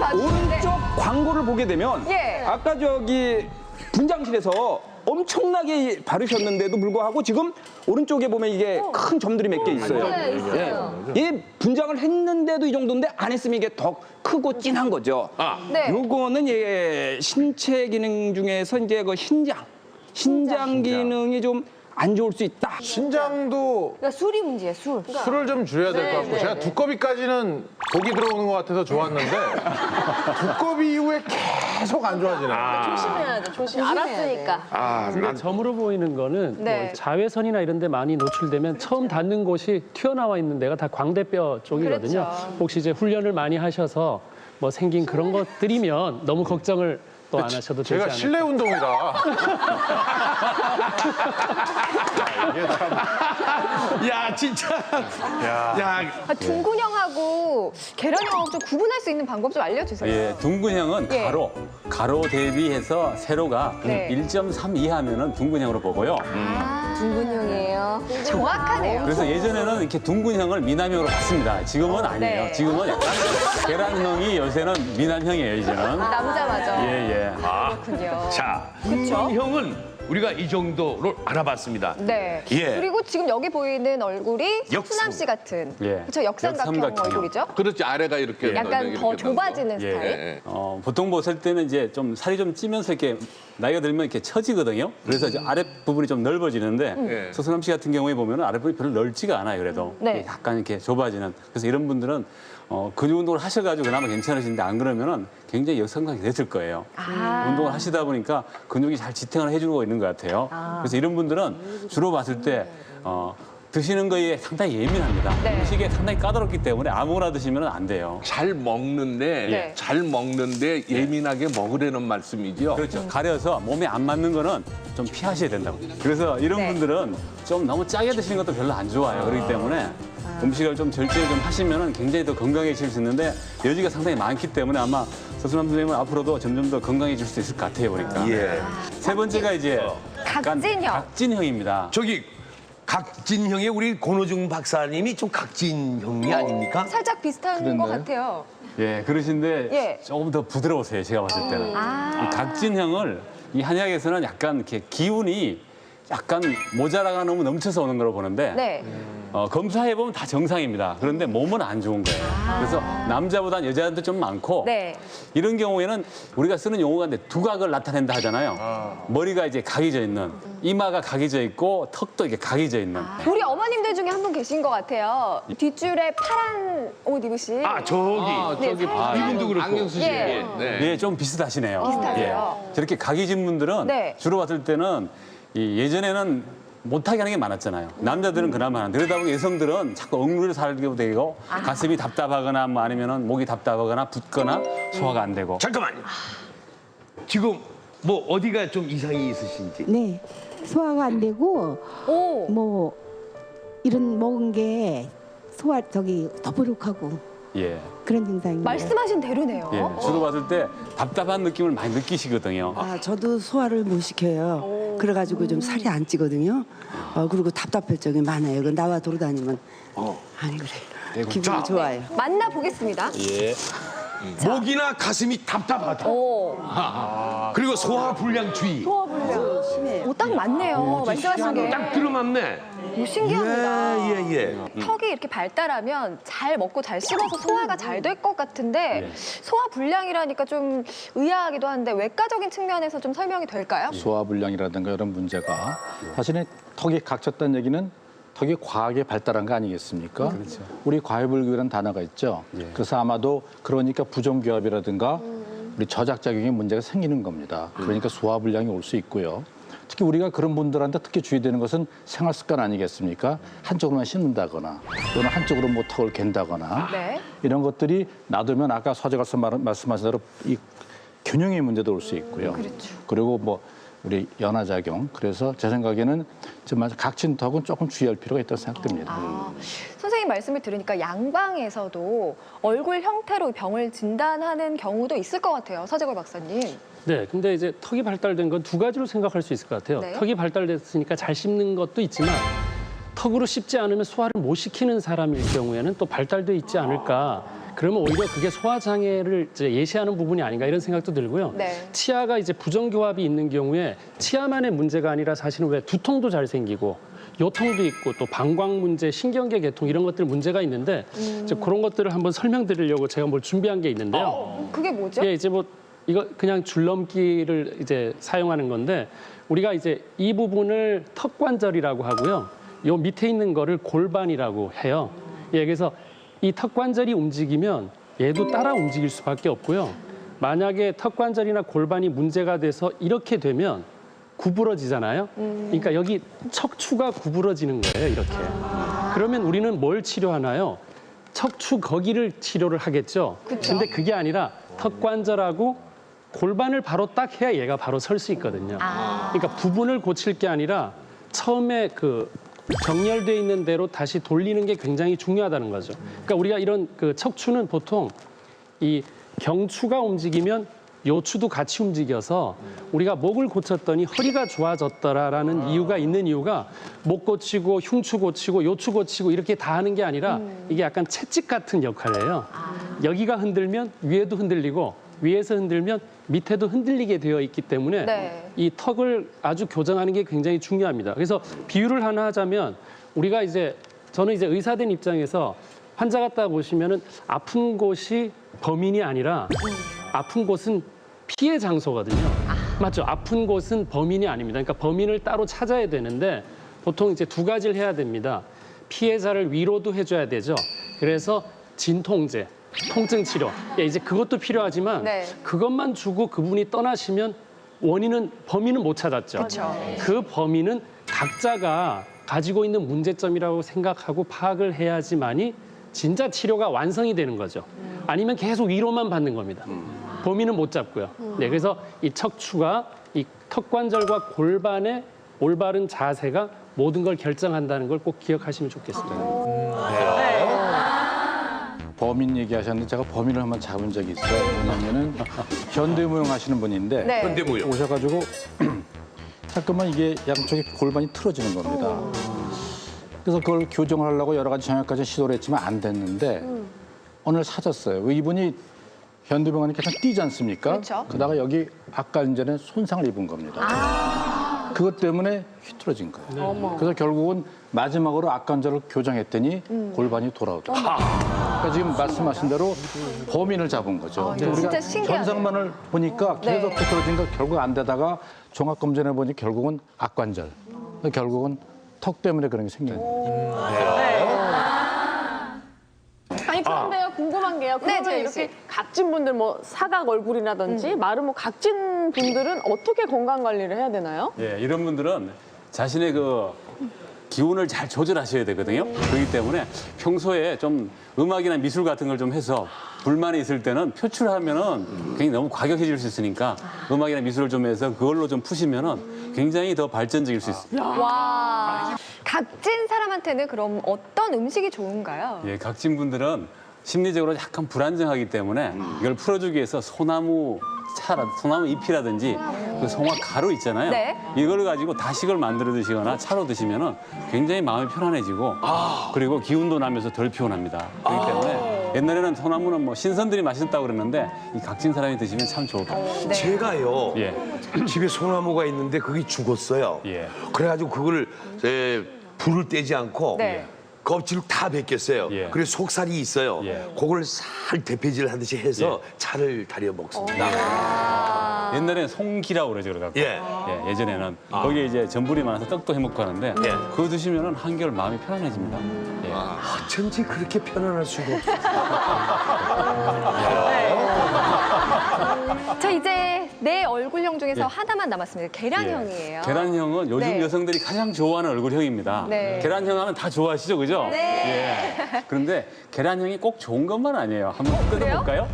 봐주는데. 오른쪽 광고를 보게 되면 예. 아까 저기 분장실에서 엄청나게 바르셨는데도 불구하고 지금 오른쪽에 보면 이게 큰 점들이 몇 개 있어요. 네, 있어요. 예, 분장을 했는데도 이 정도인데 안 했으면 이게 더 크고 진한 거죠. 네. 요거는 예, 신체 기능 중에서 이제 그 신장 기능이 좀 안 좋을 수 있다. 신장도 그러니까 술이 문제예요, 술. 술을 좀 줄여야 될 것 같고 제가 두꺼비까지는 독이 들어오는 것 같아서 좋았는데 두꺼비 이후에 계속 안 좋아지네. 조심해야 돼, 조심. 알았으니까. 근데 점으로 보이는 거는 네. 뭐 자외선이나 이런 데 많이 노출되면 처음 닿는 곳이 튀어나와 있는 데가 다 광대뼈 쪽이거든요. 그렇죠. 혹시 이제 훈련을 많이 하셔서 뭐 생긴 그런 것들이면 너무 걱정을 또 안 하셔도 되지 제가 않을까. 실내 운동이라. 이게 참. 야 진짜. 야. 둥근형하고 계란형하고 좀 구분할 수 있는 방법 좀 알려주세요. 예, 둥근형은 예. 가로 대비해서 세로가 네. 1.3 이하면은 둥근형으로 보고요. 둥근형이에요. 정확하네요. 그래서 예전에는 이렇게 둥근형을 미남형으로 봤습니다. 지금은 아니에요. 네. 지금은 약간 계란형이 요새는 미남형이에요, 이제는. 남자 맞아. 예, 예. 그렇군요. 자, 그쵸? 형은 우리가 이 정도로 알아봤습니다. 네. 예. 그리고 지금 여기 보이는 얼굴이 역삼. 수남 씨 같은 예. 그렇죠 역삼각형 역삼각형. 얼굴이죠. 그렇지, 아래가 이렇게 약간 이렇게 더 나는 거. 좁아지는 예, 스타일. 예. 보통 봤을 때는 이제 좀 살이 좀 찌면서 이렇게 나이가 들면 이렇게 처지거든요. 그래서 이제 아랫부분이 좀 넓어지는데 예. 서수남 씨 같은 경우에 보면 아랫부분이 별로 넓지가 않아요. 그래도 네. 약간 이렇게 좁아지는. 그래서 이런 분들은 근육 운동을 하셔가지고 그나마 괜찮으신데 안 그러면은 굉장히 역삼각이 됐을 거예요. 운동을 하시다 보니까 근육이 잘 지탱을 해주고 있는 것 같아요. 그래서 이런 분들은 주로 봤을 때 드시는 거에 상당히 예민합니다. 네. 음식에 상당히 까다롭기 때문에 아무거나 드시면 안 돼요. 잘 먹는데 네. 잘 먹는데 예민하게 먹으려는 말씀이죠. 그렇죠. 가려서 몸에 안 맞는 거는 좀 피하셔야 된다고. 그래서 이런 네. 분들은 좀 너무 짜게 드시는 것도 별로 안 좋아요. 그렇기 때문에 음식을 좀 절제 좀 하시면 굉장히 더 건강해질 수 있는데 여지가 상당히 많기 때문에 아마 서수남 선생님은 앞으로도 점점 더 건강해질 수 있을 것 같아요, 보니까. 예. 세 번째가 이제 약간 각진형. 각진형입니다. 저기 각진형의 우리 권호중 박사님이 좀 각진형이 아닙니까? 살짝 비슷한 것 같아요. 예, 그러신데 예. 조금 더 부드러우세요, 제가 봤을 때는. 이 각진형을 이 한약에서는 약간 이렇게 기운이 약간 모자라가 너무 넘쳐서 오는 걸로 보는데 네. 검사해 보면 다 정상입니다. 그런데 몸은 안 좋은 거예요. 그래서 남자보다 여자한테 좀 많고 네. 이런 경우에는 우리가 쓰는 용어가 있는데 두각을 나타낸다 하잖아요. 머리가 이제 각이 져 있는, 이마가 각이 져 있고 턱도 이렇게 각이 져 있는. 우리 어머님들 중에 한 분 계신 것 같아요. 뒷줄에 파란 옷 입으신. 저기 네, 이분도 그렇고. 안경 쓰시는 예. 분. 네. 예, 좀 비슷하시네요. 비슷하세요. 예. 저렇게 각이 진 분들은 네. 주로 봤을 때는 예전에는 못하게 하는 게 많았잖아요. 남자들은 그나마 하는데 그러다 보니 여성들은 자꾸 억누를 살게 되고 가슴이 답답하거나 뭐 아니면은 목이 답답하거나 붓거나 소화가 안 되고. 잠깐만요. 지금 뭐 어디가 좀 이상이 있으신지. 네, 소화가 안 되고 오. 뭐 이런 먹은 게 소화 더부룩하고 예. 그런 증상입니다. 말씀하신 대로네요. 예. 주로 봤을 때 답답한 느낌을 많이 느끼시거든요. 아, 저도 소화를 못 시켜요. 그래가지고 좀 살이 안 찌거든요. 그리고 답답할 적이 많아요. 그 나와 돌아다니면 안 그래요. 기분이 좋아요. 만나 보겠습니다. 예. 목이나 가슴이 답답하다. 오. 그리고 소화불량주의. 오, 딱 맞네요. 말씀하신 게. 딱 들어맞네. 오, 신기합니다. 예. 턱이 이렇게 발달하면 잘 먹고 잘 씹어서 소화가 잘 될 것 같은데 소화 불량이라니까 좀 의아하기도 한데 외과적인 측면에서 좀 설명이 될까요? 소화불량이라든가 이런 문제가 사실은 턱이 각졌다는 얘기는 턱이 과하게 발달한 거 아니겠습니까? 그렇죠. 우리 과유불급이라는 단어가 있죠. 그래서 아마도 그러니까 부정기압이라든가 우리 저작작용에 문제가 생기는 겁니다. 그러니까 소화불량이 올 수 있고요. 특히 우리가 그런 분들한테 특히 주의되는 것은 생활 습관 아니겠습니까? 한쪽으로만 씹는다거나 또는 한쪽으로 뭐 턱을 갠다거나 네. 이런 것들이 놔두면 아까 서재가서 말씀하신 대로 이 균형의 문제도 올 수 있고요. 그리고 뭐 우리 연화작용. 그래서 제 생각에는 정말 각진 턱은 조금 주의할 필요가 있다고 생각됩니다. 선생님 말씀을 들으니까 양방에서도 얼굴 형태로 병을 진단하는 경우도 있을 것 같아요. 서재걸 박사님. 네, 근데 이제 턱이 발달된 건 두 가지로 생각할 수 있을 것 같아요. 네. 턱이 발달됐으니까 잘 씹는 것도 있지만 턱으로 씹지 않으면 소화를 못 시키는 사람일 경우에는 또 발달돼 있지 않을까 그러면 오히려 그게 소화 장애를 이제 예시하는 부분이 아닌가 이런 생각도 들고요. 네. 치아가 이제 부정교합이 있는 경우에 치아만의 문제가 아니라 사실은 왜 두통도 잘 생기고 요통도 있고 또 방광 문제, 신경계 개통 이런 것들 문제가 있는데 이제 그런 것들을 한번 설명드리려고 제가 뭘 준비한 게 있는데요. 그게 뭐죠? 예, 이제 뭐 이거 그냥 줄넘기를 이제 사용하는 건데 우리가 이제 이 부분을 턱관절이라고 하고요. 요 밑에 있는 거를 골반이라고 해요. 예, 그래서 이 턱관절이 움직이면 얘도 따라 움직일 수밖에 없고요. 만약에 턱관절이나 골반이 문제가 돼서 이렇게 되면 구부러지잖아요. 그러니까 여기 척추가 구부러지는 거예요, 이렇게. 그러면 우리는 뭘 치료하나요? 척추 거기를 치료를 하겠죠. 근데 그게 아니라 턱관절하고 골반을 바로 딱 해야 얘가 바로 설 수 있거든요. 그러니까 부분을 고칠 게 아니라 처음에 그 정렬돼 있는 대로 다시 돌리는 게 굉장히 중요하다는 거죠. 그러니까 우리가 이런 그 척추는 보통 이 경추가 움직이면 요추도 같이 움직여서 우리가 목을 고쳤더니 허리가 좋아졌더라라는 이유가 있는 이유가 목 고치고 흉추 고치고 요추 고치고 이렇게 다 하는 게 아니라 이게 약간 채찍 같은 역할이에요. 여기가 흔들면 위에도 흔들리고 위에서 흔들면 밑에도 흔들리게 되어 있기 때문에 네. 이 턱을 아주 교정하는 게 굉장히 중요합니다. 그래서 비유를 하나 하자면 우리가 이제 저는 이제 의사된 입장에서 환자 갖다 보시면은 아픈 곳이 범인이 아니라 아픈 곳은 피해 장소거든요. 맞죠? 아픈 곳은 범인이 아닙니다. 그러니까 범인을 따로 찾아야 되는데 보통 이제 두 가지를 해야 됩니다. 피해자를 위로도 해줘야 되죠. 그래서 진통제, 통증 치료. 예, 이제 그것도 필요하지만 네. 그것만 주고 그분이 떠나시면 범인은 못 찾았죠. 그쵸. 그 범인은 각자가 가지고 있는 문제점이라고 생각하고 파악을 해야지만이 진짜 치료가 완성이 되는 거죠. 아니면 계속 위로만 받는 겁니다. 범인은 못 잡고요. 네, 그래서 이 척추가 이 턱관절과 골반의 올바른 자세가 모든 걸 결정한다는 걸 꼭 기억하시면 좋겠습니다. 범인 얘기하셨는데 제가 범인을 한번 잡은 적이 있어요. 왜냐면은 현대무용 하시는 분인데 네. 현대무용. 오셔가지고 잠깐만 이게 양쪽에 골반이 틀어지는 겁니다. 그래서 그걸 교정을 하려고 여러 가지 정형까지 시도를 했지만 안 됐는데 어느 날 사졌어요. 이분이 현대병원에 계속 뛰지 않습니까? 그렇죠. 그러다가 여기 아까 전에 손상을 입은 겁니다. 그것 때문에 휘틀어진 거예요. 그래서 결국은 마지막으로 악관절을 교정했더니 골반이 돌아오더라고요. 그러니까 지금 말씀하신 대로 범인을 잡은 거죠. 이거 진짜 신기하네요. 현상만을 보니까 계속 네. 휘틀어진 거 결국 안 되다가 종합검진해 보니 결국은 악관절, 결국은 턱 때문에 그런 게 생긴 거예요. 아니 그런데요 궁금한 게요. 그러면 재희 이렇게 씨. 각진 분들 뭐 사각 얼굴이라든지 마른 목 각진 분들은 어떻게 건강 관리를 해야 되나요? 예, 이런 분들은 자신의 그 기운을 잘 조절하셔야 되거든요. 그렇기 때문에 평소에 좀 음악이나 미술 같은 걸 좀 해서 불만이 있을 때는 표출하면은 굉장히 너무 과격해질 수 있으니까 음악이나 미술을 좀 해서 그걸로 좀 푸시면은 굉장히 더 발전적일 수 있습니다. 와. 각진 사람한테는 그럼 어떤 음식이 좋은가요? 예, 각진 분들은 심리적으로 약간 불안정하기 때문에 이걸 풀어주기 위해서 소나무 잎이라든지 그 송화 가루 있잖아요. 네. 이걸 가지고 다식을 만들어 드시거나 차로 드시면은 굉장히 마음이 편안해지고 그리고 기운도 나면서 덜 피곤합니다. 그렇기 때문에 옛날에는 소나무는 뭐 신선들이 맛있다고 그랬는데 이 각진 사람이 드시면 참 좋을 것 같아요. 네. 제가요 예. 집에 소나무가 있는데 그게 죽었어요. 예. 그래가지고 그걸 불을 떼지 않고 네. 껍질을 다 벗겼어요. 예. 그리고 속살이 있어요. 예. 그걸 살 대패질 하듯이 해서 차를 다려 먹습니다. 옛날에는 송기라고 그러죠, 그래갖고. 예. 예, 예전에는 거기에 이제 전분이 많아서 떡도 해먹고 하는데 그거 드시면은 한결 마음이 편안해집니다. 예. 어쩐지 그렇게 편안할 수가 없어요. 자, 이제 내 얼굴형 중에서 하나만 남았습니다. 계란형이에요. 계란형은 요즘 네. 여성들이 가장 좋아하는 얼굴형입니다. 네. 계란형 하면 다 좋아하시죠, 그죠? 네. 예. 그런데 계란형이 꼭 좋은 것만 아니에요. 한번 뜯어볼까요?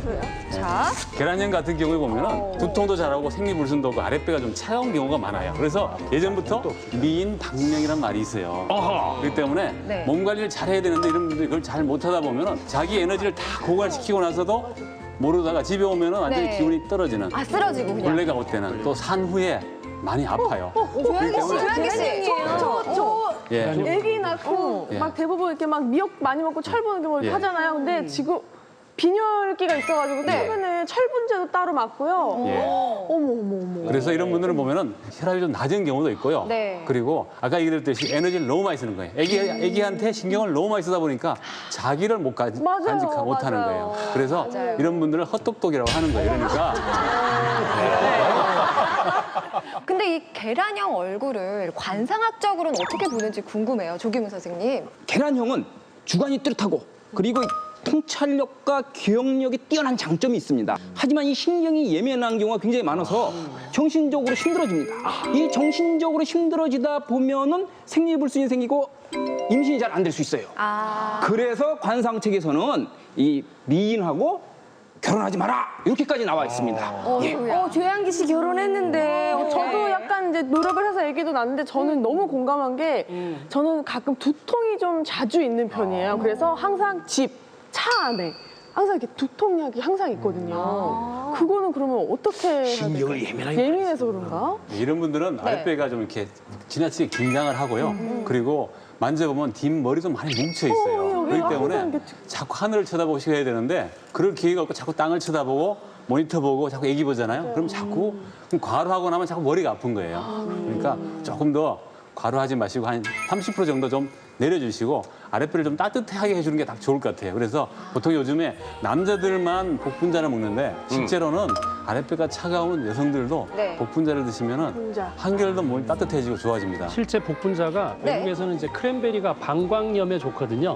자, 계란형 같은 경우에 보면은 두통도 잘하고 생리불순도 없고 아랫배가 좀 차가운 경우가 많아요. 그래서 예전부터 미인 박명이라는 말이 있어요. 그렇기 때문에 네. 몸 관리를 잘 해야 되는데 이런 분들이 그걸 잘 못하다 보면은 자기 에너지를 다 고갈시키고 나서도 모르다가 집에 오면은 완전히 네. 기운이 떨어지는 쓰러지고 그냥. 벌레가 올 때는 또 산 후에 많이 아파요. 그렇기 때문에 조양기 씨. 저 예. 애기 낳고 예. 막 대부분 이렇게 막 미역 많이 먹고 철 보는 게 뭐 이렇게 예. 하잖아요. 근데 지금 빈혈기가 있어가지고 최근에 철분제도 따로 맞고요. 예. 어머. 그래서 이런 분들은 보면은 혈압이 좀 낮은 경우도 있고요. 네. 그리고 아까 얘기드렸듯이 에너지를 너무 많이 쓰는 거예요. 애기한테 신경을 너무 많이 쓰다 보니까 자기를 간직하지 못하는 거예요. 그래서 맞아요. 이런 분들은 헛똑똑이라고 하는 거예요. 그러니까 근데 이 계란형 얼굴을 관상학적으로는 어떻게 보는지 궁금해요, 조기문 선생님. 계란형은 주관이 뚜렷하고 그리고 통찰력과 기억력이 뛰어난 장점이 있습니다. 하지만 이 신경이 예민한 경우가 굉장히 많아서 정신적으로 힘들어집니다. 이 정신적으로 힘들어지다 보면은 생리불순이 생기고 임신이 잘 안 될 수 있어요. 그래서 관상책에서는 이 미인하고 결혼하지 마라 이렇게까지 나와 있습니다. 예. 조양기 씨 결혼했는데 저도 약간 이제 노력을 해서 얘기도 났는데 저는 너무 공감한 게 저는 가끔 두통이 좀 자주 있는 편이에요. 그래서 항상 차 안에 항상 이렇게 두통약이 항상 있거든요. 그거는 그러면 어떻게 해야 신경을 될까요? 예민하게 예민해서 그런가? 이런 분들은 아랫배가 좀 이렇게 지나치게 긴장을 하고요. 그리고 만져보면 뒷머리도 많이 뭉쳐 있어요. 그렇기 때문에 자꾸 하늘을 쳐다보셔야 되는데 그럴 기회가 없고 자꾸 땅을 쳐다보고 모니터 보고 자꾸 애기 보잖아요. 그럼 자꾸 과로하고 나면 자꾸 머리가 아픈 거예요. 그러니까 조금 더 과로하지 마시고 한 30% 정도 좀 내려주시고 아랫배를 좀 따뜻하게 해주는 게 딱 좋을 것 같아요. 그래서 보통 요즘에 남자들만 복분자를 먹는데 실제로는 아랫배가 차가운 여성들도 네. 복분자를 드시면은 한결더 몸이 따뜻해지고 좋아집니다. 실제 복분자가 네. 외국에서는 이제 크랜베리가 방광염에 좋거든요.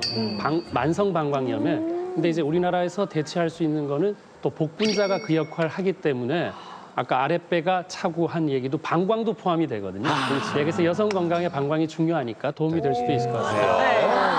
만성 방광염에. 근데 이제 우리나라에서 대체할 수 있는 거는 또 복분자가 그 역할을 하기 때문에 아까 아랫배가 차고 한 얘기도 방광도 포함이 되거든요. 그래서 여성 건강에 방광이 중요하니까 도움이 될 수도 있을 것 같아요.